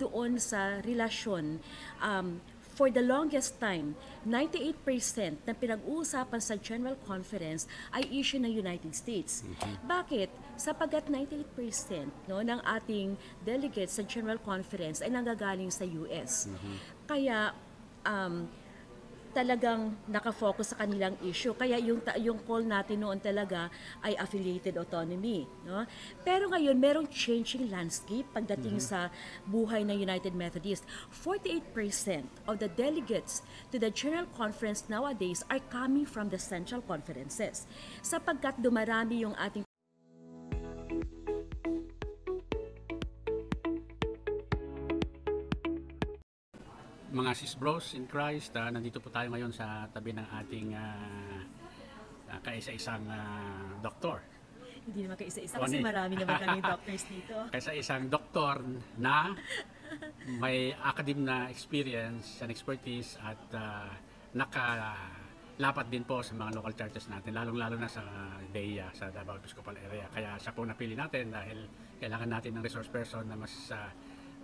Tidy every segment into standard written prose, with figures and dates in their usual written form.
doon sa relasyon, for the longest time, 98% ng pinag-uusapan sa General Conference ay issue ng United States. Bakit? Sapagkat 98% no, ng ating delegates sa General Conference ay nanggagaling sa US. Kaya talagang nakafocus sa kanilang issue. Kaya yung call natin noon talaga ay affiliated autonomy. No? Pero ngayon, merong changing landscape pagdating sa buhay ng United Methodist. 48% of the delegates to the General Conference nowadays are coming from the central conferences. Sapagkat dumarami yung ating Mga sis bros in Christ, nandito po tayo ngayon sa tabi ng ating kaisa-isang doktor. hindi naman kaisa-isa kasi marami naman kaming doctors dito. Kaisa-isang doktor na may academic na experience and expertise at nakalapat din po sa mga local churches natin, lalong-lalo na sa DEA, sa Davao Episcopal area. Kaya siya po napili natin dahil kailangan natin ng resource person na mas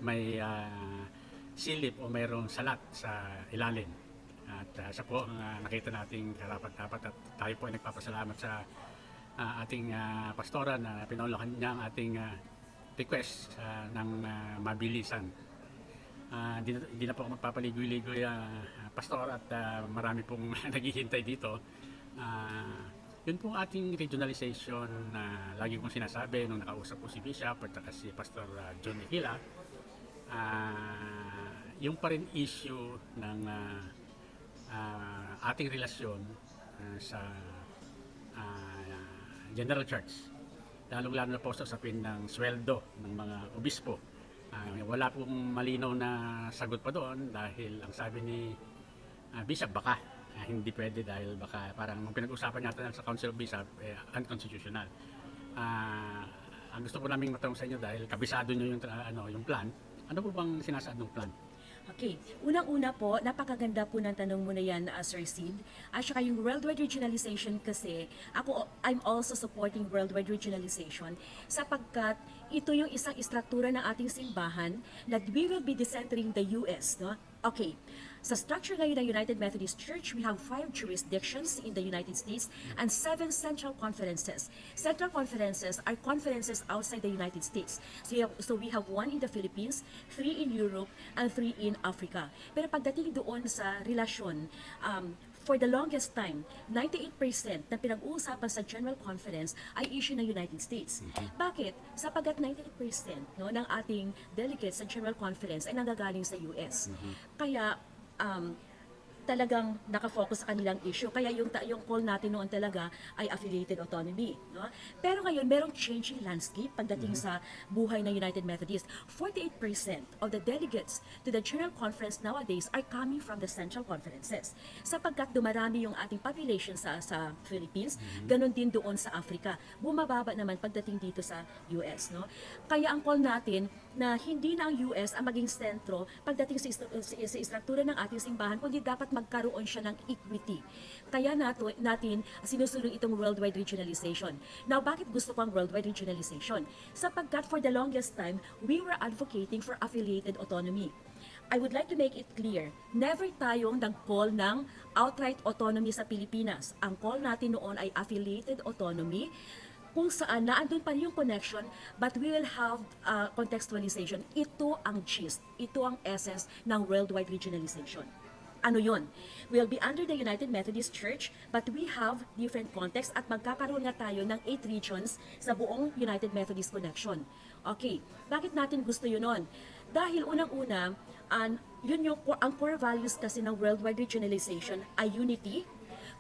may silip o mayroong salat sa ilalim. At siya po ang nakita nating karapat-dapat at tayo po ay nagpapasalamat sa ating pastora na pinaunlakan niya ang ating request ng mabilisan. Hindi na po ako magpapaligoy-ligoy pastor at marami pong naghihintay dito. Yun po ating regionalization na lagi kong sinasabi nung nakausap ko si Bishop at si Pastor John Niquila. Yung pa rin issue ng ating relasyon sa General Church, lalong-lalo na po sa usapin ng sweldo ng mga obispo. Wala pong malinaw na sagot pa doon dahil ang sabi ni Bishop baka hindi pwede dahil baka parang pinag-usapan natin sa Council of Bishop unconstitutional. Ang gusto ko naming matanong sa inyo dahil kabisado nyo yung plan. Ano po bang sinasaad ng plan? Okay. Unang-una po, napakaganda po ng tanong mo na yan, Sir Sid. At saka yung worldwide regionalization kasi, I'm also supporting worldwide regionalization sapagkat ito yung isang istruktura ng ating simbahan that we will be decentering the US, no? Okay. Sa structure ngayon ng United Methodist Church, we have 5 jurisdictions in the United States and 7 central conferences. Central conferences are conferences outside the United States. So we have 1 in the Philippines, 3 in Europe, and 3 in Africa. Pero pagdating doon sa relasyon, for the longest time, 98% na pinag-uusapan sa General Conference ay issue ng United States. Bakit? Sapagkat 98% no, ng ating delegates sa General Conference ay nanggagaling sa US. Kaya talagang nakafocus sa kanilang issue. Kaya yung call natin noon talaga ay affiliated autonomy. No? Pero ngayon, merong changing landscape pagdating sa buhay ng United Methodist. 48% of the delegates to the General Conference nowadays are coming from the central conferences. Sapagkat dumarami yung ating population sa Philippines, ganun din doon sa Africa. Bumababa naman pagdating dito sa US. No? Kaya ang call natin na hindi na ang US ang maging sentro pagdating sa istruktura ng ating simbahan, kundi dapat magkaroon siya ng equity. Kaya natin sinusulong itong worldwide regionalization. Now, bakit gusto ko ang worldwide regionalization? Sapagkat for the longest time, we were advocating for affiliated autonomy. I would like to make it clear, never tayong nag-call ng outright autonomy sa Pilipinas. Ang call natin noon ay affiliated autonomy, kung saan naandun pa yung connection, but we will have contextualization. Ito ang gist, ito ang essence ng worldwide regionalization. Ano yun? We'll be under the United Methodist Church, but we have different context at magkakaroon nga tayo ng 8 regions sa buong United Methodist Connection. Okay, bakit natin gusto yun nun? Dahil unang-una, ang core values kasi ng worldwide regionalization ay unity,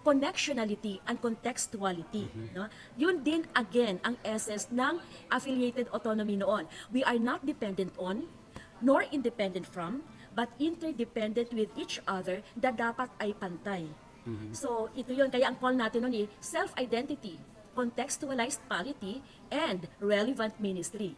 connectionality, and contextuality. No? Yun din, again, ang essence ng affiliated autonomy noon. We are not dependent on, nor independent from, but interdependent with each other na dapat ay pantay. So, ito yun. Kaya ang call natin nun ay self-identity, contextualized polity, and relevant ministry.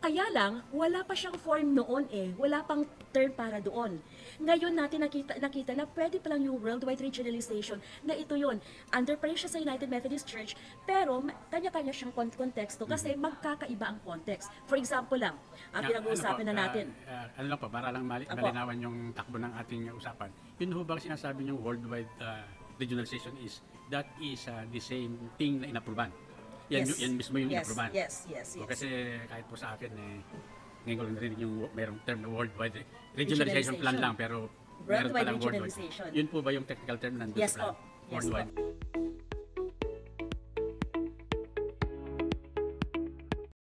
Kaya lang, wala pa siyang form noon eh. Wala pang term para doon. Ngayon natin nakita na pwede pa lang yung worldwide regionalization na ito yun. Under pa rin siya sa United Methodist Church, pero kanya-kanya siyang konteksto kasi magkakaiba ang context. For example lang, ang pinag-uusapan na natin. Ano lang po, para lang malinawan yung takbo ng ating usapan. Yun ho ba sinasabi yung worldwide regionalization is, that is the same thing na inapruban. Yan mismo yung inapruban. Yes. Kasi kahit po sa akin, ngayon ko lang narinig yung merong term na worldwide regionalization plan lang, pero meron Worldwide palang worldwide. regionalization. Yun po ba yung technical term nandun Yes sa plan? po. Yes Worldwide. po.